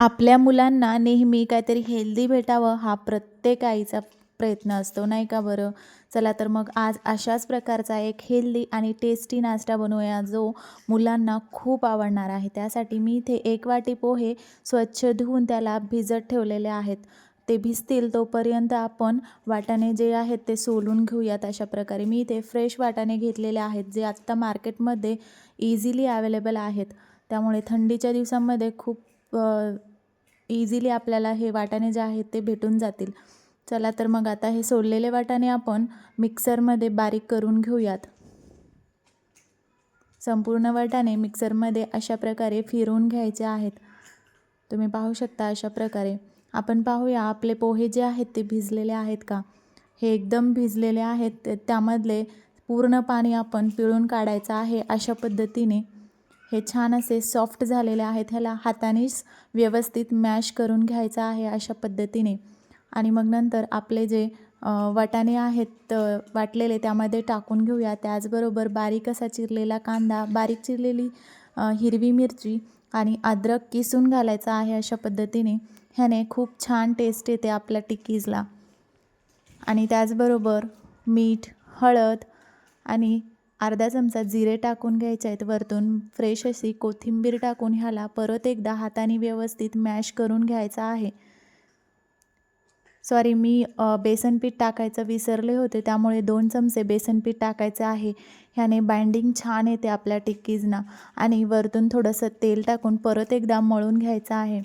आपल्या मुलांना नेहमी काहीतरी हेल्दी भेटावं हा प्रत्येक आईचा प्रयत्न असतो, नाही का बरं? चला तर मग आज अशाच प्रकारचा एक हेल्दी आणि टेस्टी नाश्ता बनवूया जो मुलांना खूप आवडणार आहे. त्यासाठी मी इथे 1 वाटी पोहे स्वच्छ धुवून त्याला भिजत ठेवलेले आहेत. ते भिजतील तोपर्यंत आपण वाटाणे जे आहेत ते सोलून घेऊयात. अशा प्रकारे मी इथे फ्रेश वाटाणे घेतलेले आहेत, जे आत्ता मार्केटमध्ये इझिली अवेलेबल आहेत. त्यामुळे थंडीच्या दिवसांमध्ये खूप इझिली आपल्याला हे वाटाणे जे आहेत ते भेटून जातील. चला तर मग आता हे सोललेले वाटाणे आपण मिक्सरमध्ये बारीक करून घेऊयात. संपूर्ण वाटाणे मिक्सरमध्ये अशा प्रकारे फिरवून घ्यायचे आहेत. तुम्ही पाहू शकता अशा प्रकारे. आपण पाहूया आपले पोहे जे आहेत ते भिजलेले आहेत का? हे एकदम भिजलेले आहेत. त्यामधले पूर्ण पाणी आपण पिळून काढायचं आहे. अशा पद्धतीने हे छान असे सॉफ्ट झालेले आहेत. ह्याला हातानेच व्यवस्थित मॅश करून घ्यायचं आहे अशा पद्धतीने. आणि मग नंतर आपले जे वाटाणे आहेत वाटलेले त्यामध्ये टाकून घेऊया. त्याचबरोबर बारीक असा चिरलेला कांदा, बारीक चिरलेली हिरवी मिरची आणि अद्रक किसून घालायचा आहे अशा पद्धतीने. ह्याने खूप छान टेस्ट येते आपल्या टिक्कीजला. आणि त्याचबरोबर मीठ, हळद आणि अर्धा चमचा जिरे टाकून घ्यायचे आहेत. वरतून फ्रेश अशी कोथिंबीर टाकून ह्याला परत एकदा हाताने व्यवस्थित मॅश करून घ्यायचा आहे. सॉरी, मी बेसन पीठ टाकायचं विसरले होते, त्यामुळे 2 चमचे बेसन पीठ टाकायचे आहे. ह्याने बाइंडिंग छान येते आपल्या टिक्कीजना. आणि वरतून थोडंसं तेल टाकून परत एकदा मळून घ्यायचं आहे.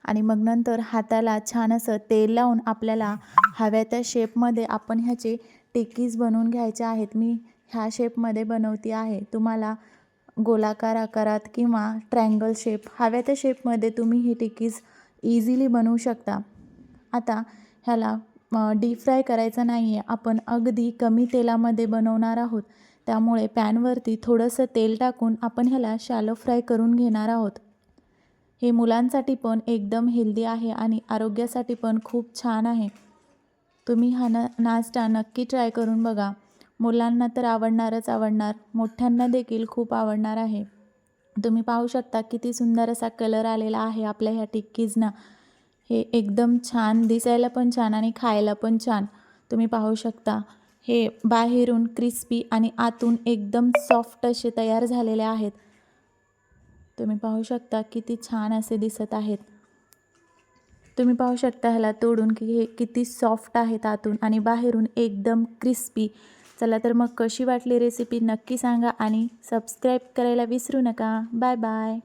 आणि मग नंतर हाताला छान असं तेल लावून आपल्याला हव्या त्या शेपमध्ये आपण ह्याचे टिक्कीज बनवून घ्यायचे आहेत. मी ह्या शेपमध्ये बनवते आहे. तुम्हाला गोलाकार आकारात किंवा ट्रायंगल शेप हव्या त्या शेपमध्ये तुम्ही ही टिक्कीज इझिली बनवू शकता. आता ह्याला डीप फ्राय करायचं नाही आहे. आपण अगदी कमी तेलामध्ये बनवणार आहोत. त्यामुळे पॅनवरती थोडंसं तेल टाकून आपण ह्याला शॅलो फ्राय करून घेणार आहोत. हे मुलांसाठी पण एकदम हेल्दी आहे आणि आरोग्यासाठी पण खूप छान आहे. तुम्ही हा नाश्ता नक्की ट्राय करून बघा. मुलांना तर आवडणारच आवडणार, मोठ्यांना देखील खूप आवडणार आहे. तुम्ही पाहू शकता किती सुंदर असा कलर आलेला आहे आपल्या ह्या टिक्कीजना. हे एकदम छान, दिसायला पण छान आणि खायला पण छान. तुम्ही पाहू शकता हे बाहेरून क्रिस्पी आणि आतून एकदम सॉफ्ट असे तयार झालेले आहेत. तुम्ही पाहू शकता किती छान असे दिसत आहेत. तुम्ही पाहू शकता ह्याला तोडून की हे किती सॉफ्ट आहेत आतून आणि बाहेरून एकदम क्रिस्पी. चला तर मग कशी वाटली रेसिपी नक्की सांगा आणि सबस्क्राईब करायला विसरू नका. Bye bye.